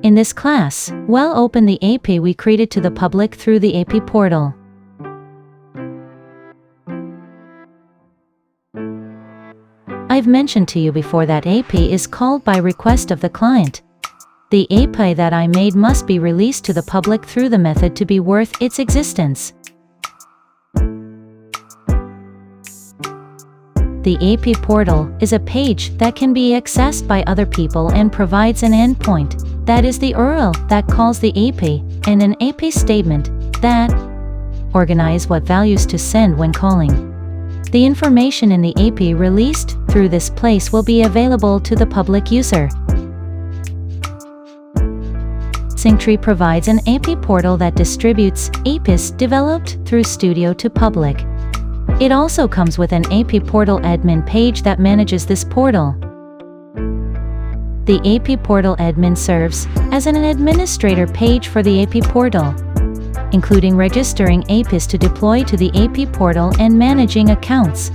In this class, we'll open the API we created to the public through the API portal. I've mentioned to you before that API is called by request of the client. The API that I made must be released to the public through the method to be worth its existence. The API portal is a page that can be accessed by other people and provides an endpoint, that is the URL that calls the API, and an API statement that organize what values to send when calling. The information in the API released through this place will be available to the public user. Synctree provides an API portal that distributes APIs developed through Studio to public. It also comes with an API portal admin page that manages this portal. The API portal admin serves as an administrator page for the API portal, including registering APIs to deploy to the API portal and managing accounts.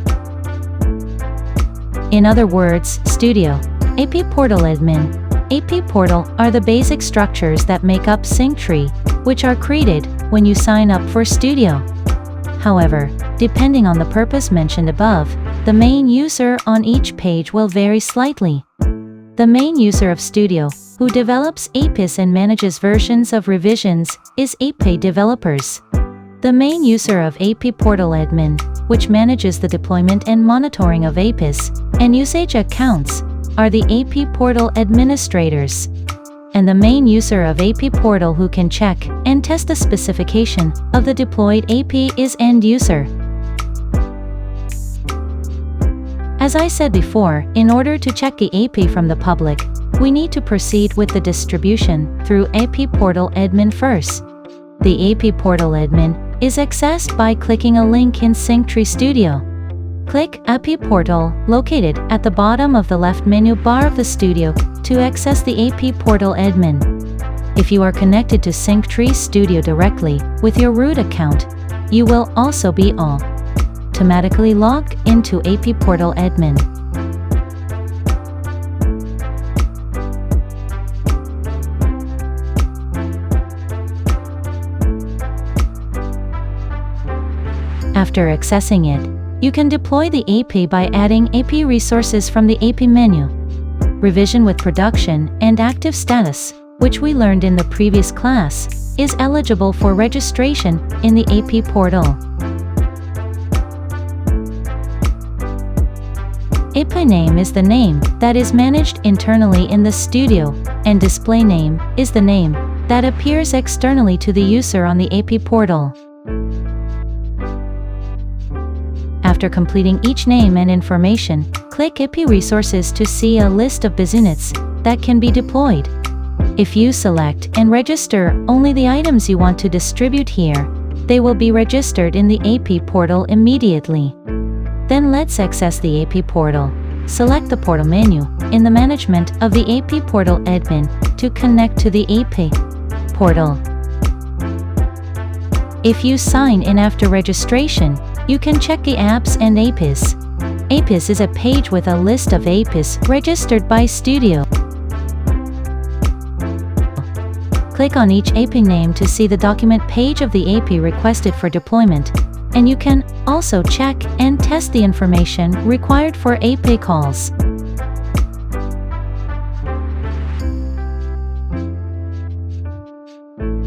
In other words, Studio, API portal admin, API portal are the basic structures that make up Synctree, which are created when you sign up for Studio. However, depending on the purpose mentioned above, the main user on each page will vary slightly. The main user of Studio, who develops APIs and manages versions of revisions, is API developers. The main user of API portal admin, which manages the deployment and monitoring of APIs and usage accounts, are the API portal administrators. And the main user of API portal who can check and test the specification of the deployed API is end user. As I said before, in order to check the API from the public, we need to proceed with the distribution through API portal admin first. The API portal admin is accessed by clicking a link in Synctree Studio. Click API portal located at the bottom of the left menu bar of the Studio to access the API portal admin. If you are connected to Synctree Studio directly with your root account, you will also be automatically logged into API portal admin. After accessing it, you can deploy the API by adding API resources from the API menu. Revision with production and active status, which we learned in the previous class, is eligible for registration in the API portal. API name is the name that is managed internally in the Studio, and display name is the name that appears externally to the user on the API portal. After completing each name and information, click API Resources to see a list of business that can be deployed. If you select and register only the items you want to distribute here, they will be registered in the API portal immediately. Then let's access the API portal. Select the portal menu in the management of the API portal admin to connect to the API portal. If you sign in after registration, you can check the apps and APIs. APIs is a page with a list of APIs registered by Studio. Click on each API name to see the document page of the API requested for deployment, and you can also check and test the information required for API calls.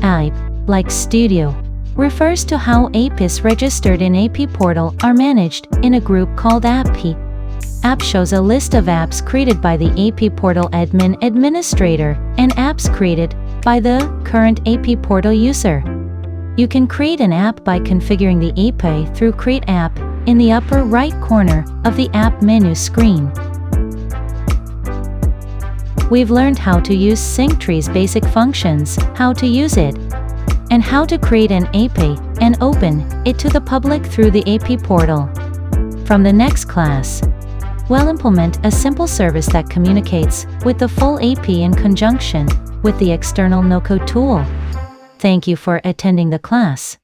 API, like Studio, refers to how APIs registered in API portal are managed in a group called API. App shows a list of apps created by the API portal admin administrator and apps created by the current API portal user. You can create an app by configuring the API through Create App in the upper right corner of the app menu screen. We've learned how to use Synctree's basic functions, how to use it, and how to create an API and open it to the public through the API portal. From the next class, we'll implement a simple service that communicates with the full API in conjunction with the external no-code tool. Thank you for attending the class.